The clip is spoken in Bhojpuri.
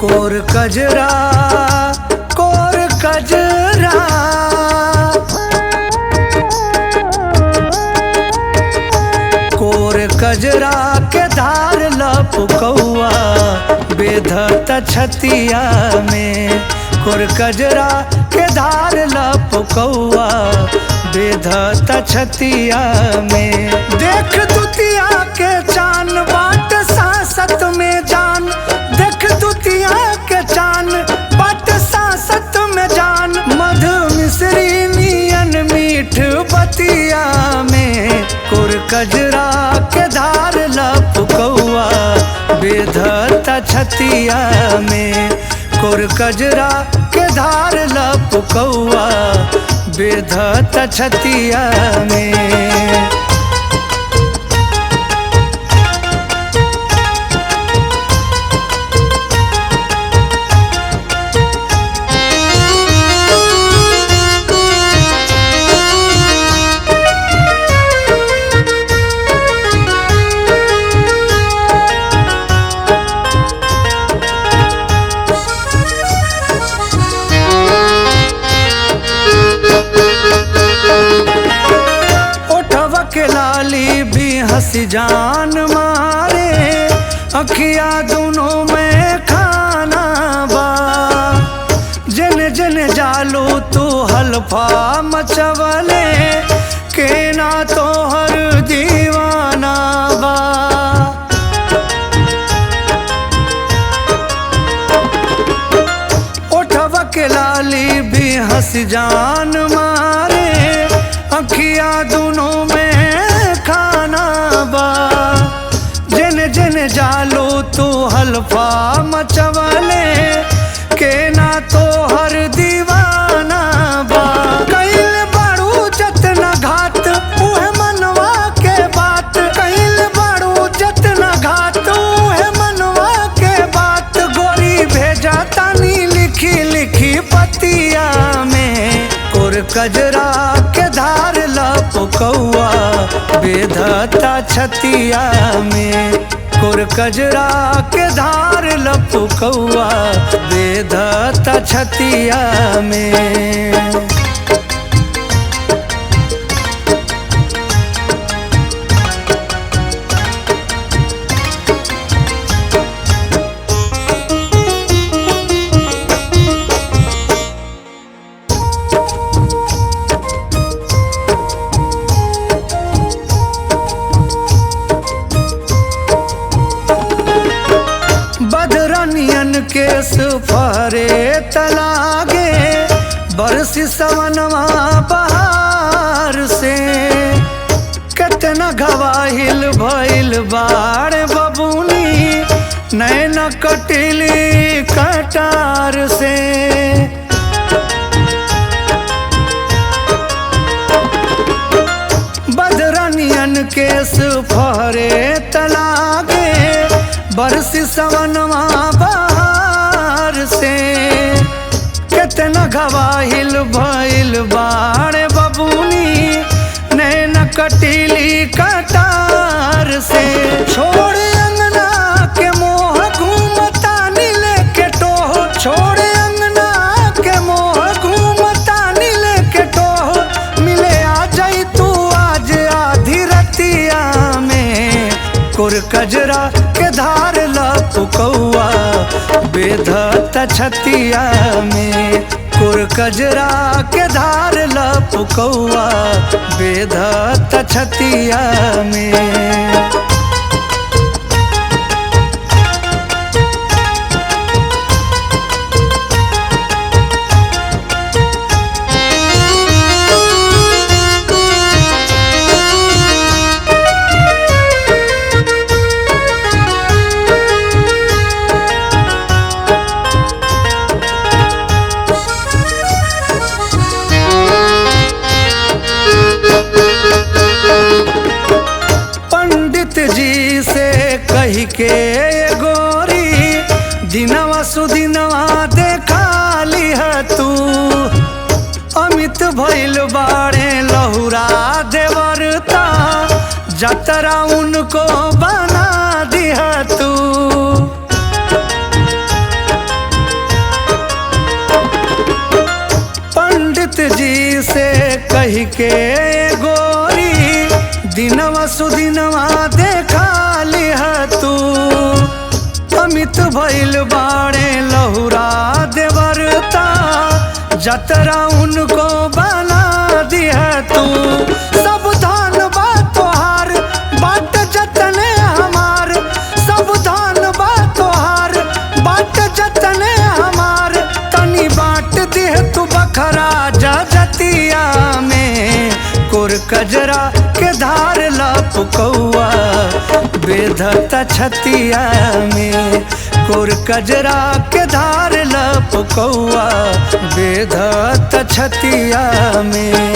कोर कजरा कोर कजरा, कोर कजरा के धार लपकौआ बेधत छतिया में। कोर कजरा के धार लपकौआ बेधत छतिया में। देख दुतिया के चान बाट सांसत में जान, देख दुतिया के चान बाट सांसत में जान। मधु मिश्री नियन मीठ बतिया में। कोर कजरा के धार लपकौआ बेधत छतिया में। कोर कजरा के धार लपकौआ बेधत छतिया में। लाली भी हंसी जान मारे, अखिया दोनों में खाना बा। जन जन जालू तू हल्फा मचवले, के ना तो हर दीवाना बा। उठवा के लाली भी हंसी जान मारे, अखिया दोनों में खाना बा। जन जन जालो तू हल्फा मचवले, के ना तो हर दीवाना बा। कइल बाड़ू जतना घात उहे मनवा के बात, कइल बाड़ू जतना घात उहे मनवा के बात। गोरी भेजा तानी लिखी लिखी पतिया में। कोर कजरा के धार लपकौआ बेधता छतिया में। कोर कजरा के धार लपकौआ बेधता छतिया में। बदरनियन केस फरे तलागे, बरसी सवनवा बहार से। कितना घवाहिल भइल बाड़ बबूनी, नैन कटिली कटार से। बदरनियन केस फरे तलागे, बरसी सवनवा बहार से। कितना घवाहिल भइल बाड़े बबूनी, नैन कटिली कटार से। छोड़ अंगना के मोह घूमता नीले के टोह, छोड़ अंगना के मोह घूमता नीले के टोह। मिले आ जाई तू आज आधी रतिया में। कोर कजरा के धार लपकौआ बेधत छतिया में। कोर कजरा के धार लपकौआ बेधत छतिया में। पंडित जी से कही के गोरी, दिनवा सुदिनवा देखा लिह तू। अमित भइल बाड़े लहुरा देवरता, जतरा उनको बना दिया तू। के गोरी दिनवा सुदिनवा देखा लिह तू। अमित भइल बाड़े लहुरा देवरता जतरा उनको बना दिह तू। सब धान बा तोहार बाट जतने हमार, सब धान बा तोहार बाट जतने हमार। तनी बाट दिह तू बखरा जतिया में, कोर कजरा के धार लपकौआ बेधत छतिया में। कोर कजरा के धार लपकौआ बेधत छतिया में।